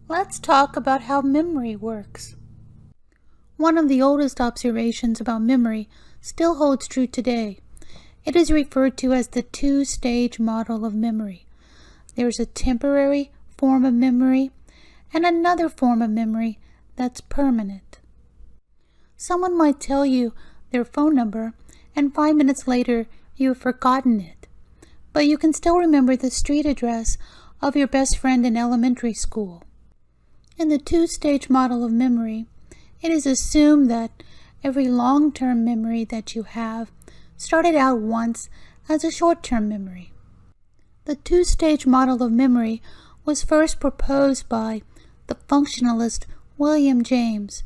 Let's talk about how memory works. One of the oldest observations about memory still holds true today. It is referred to as the two-stage model of memory. There is a temporary form of memory and another form of memory that's permanent. Someone might tell you their phone number, and 5 minutes later you've forgotten it. But you can still remember the street address of your best friend in elementary school. In the two-stage model of memory, it is assumed that every long-term memory that you have started out once as a short-term memory. The two-stage model of memory was first proposed by the functionalist William James.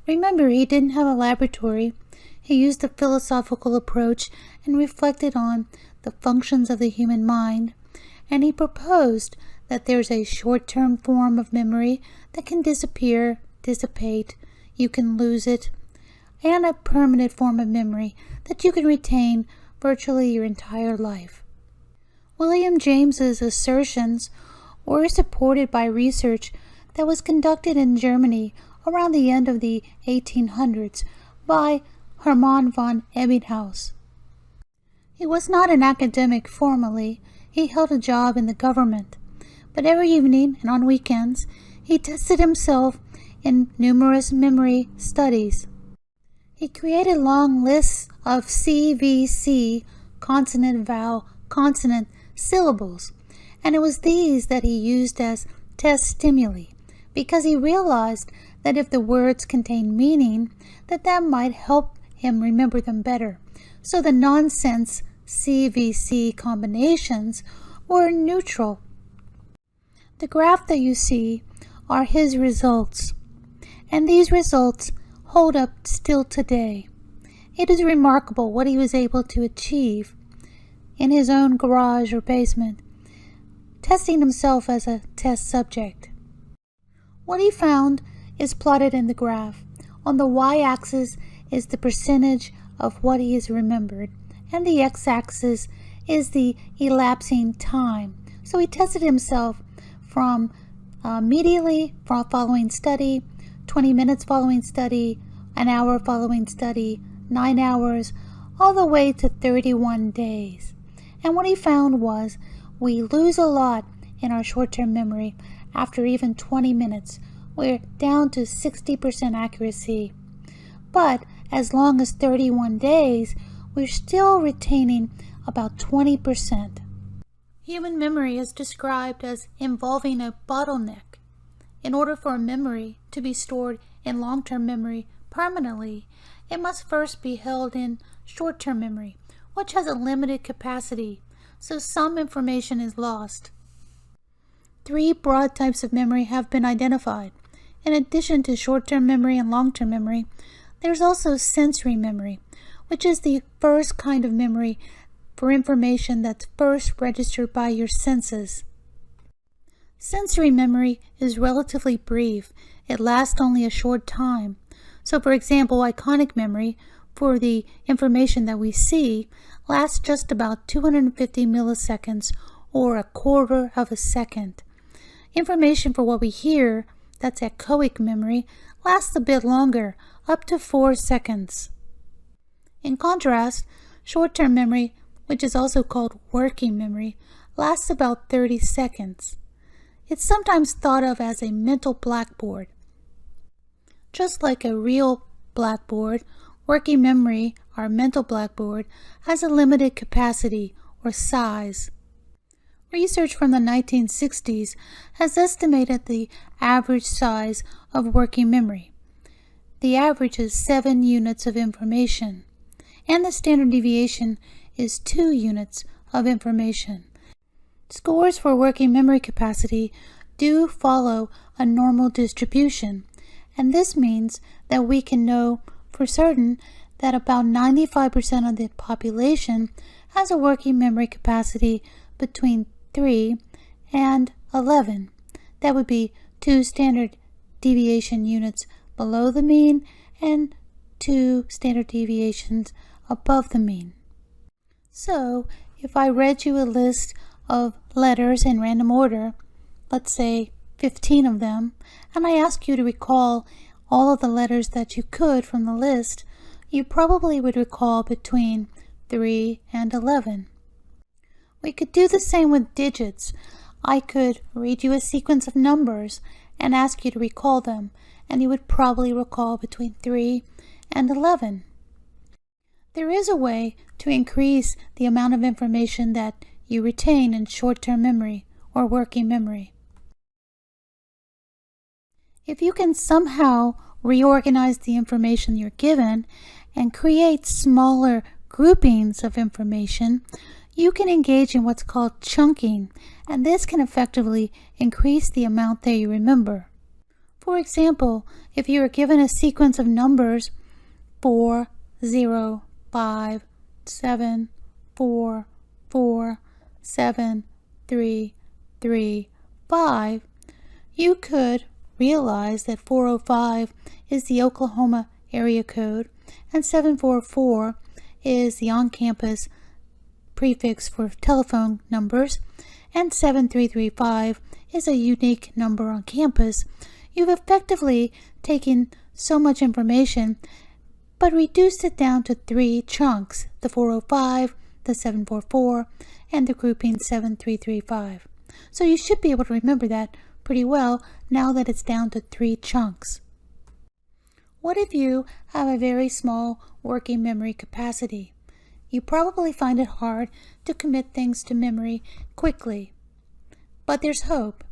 Remember, he didn't have a laboratory. He used a philosophical approach and reflected on the functions of the human mind, and he proposed that there's a short-term form of memory that can disappear, dissipate, you can lose it, and a permanent form of memory that you can retain virtually your entire life. William James's assertions were supported by research that was conducted in Germany around the end of the 1800s by Hermann von Ebbinghaus. He was not an academic formally. He held a job in the government. But every evening and on weekends, he tested himself in numerous memory studies. He created long lists of CVC, consonant, vowel, consonant syllables, and it was these that he used as test stimuli, because he realized that if the words contained meaning, that might help him remember them better. So the nonsense CVC combinations were neutral. The graph that you see are his results, and these results hold up still today. It is remarkable what he was able to achieve in his own garage or basement, testing himself as a test subject. What he found is plotted in the graph. On the y-axis is the percentage of what he has remembered, and the x-axis is the elapsing time. So he tested himself from immediately following study, 20 minutes following study, an hour following study, 9 hours, all the way to 31 days. And what he found was we lose a lot in our short-term memory after even 20 minutes. We're down to 60% accuracy. But as long as 31 days, we're still retaining about 20%. Human memory is described as involving a bottleneck. In order for a memory to be stored in long-term memory permanently, it must first be held in short-term memory, which has a limited capacity, so some information is lost. 3 broad types of memory have been identified. In addition to short-term memory and long-term memory, there's also sensory memory, which is the first kind of memory for information that's first registered by your senses. Sensory memory is relatively brief. It lasts only a short time. So for example, iconic memory for the information that we see lasts just about 250 milliseconds or a quarter of a second. Information for what we hear, that's echoic memory, lasts a bit longer, up to 4 seconds. In contrast, short-term memory, which is also called working memory, lasts about 30 seconds. It's sometimes thought of as a mental blackboard. Just like a real blackboard, working memory, our mental blackboard, has a limited capacity or size. Research from the 1960s has estimated the average size of working memory. The average is 7 units of information, and the standard deviation is 2 units of information. Scores for working memory capacity do follow a normal distribution, and this means that we can know for certain that about 95% of the population has a working memory capacity between 3 and 11. That would be 2 standard deviation units below the mean and 2 standard deviations above the mean. So, if I read you a list of letters in random order, let's say 15 of them, and I ask you to recall all of the letters that you could from the list, you probably would recall between 3 and 11. We could do the same with digits. I could read you a sequence of numbers and ask you to recall them, and you would probably recall between 3 and 11. There is a way to increase the amount of information that you retain in short-term memory or working memory. If you can somehow reorganize the information you're given and create smaller groupings of information, you can engage in what's called chunking, and this can effectively increase the amount that you remember. For example, if you are given a sequence of numbers 4, 0, 5, 7, 4, 4, 7, 3, 3, 5, you could realize that 405 is the Oklahoma area code and 744 is the on-campus prefix for telephone numbers, and 7335 is a unique number on campus. You've effectively taken so much information but reduced it down to 3 chunks: the 405, the 744, and the grouping 7335. So you should be able to remember that pretty well now that it's down to 3 chunks. What if you have a very small working memory capacity? You probably find it hard to commit things to memory quickly. But there's hope.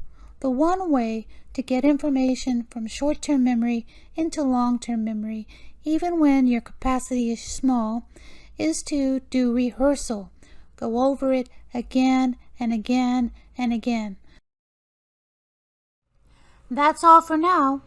The one way to get information from short-term memory into long-term memory, even when your capacity is small, is to do rehearsal. Go over it again and again and again. That's all for now.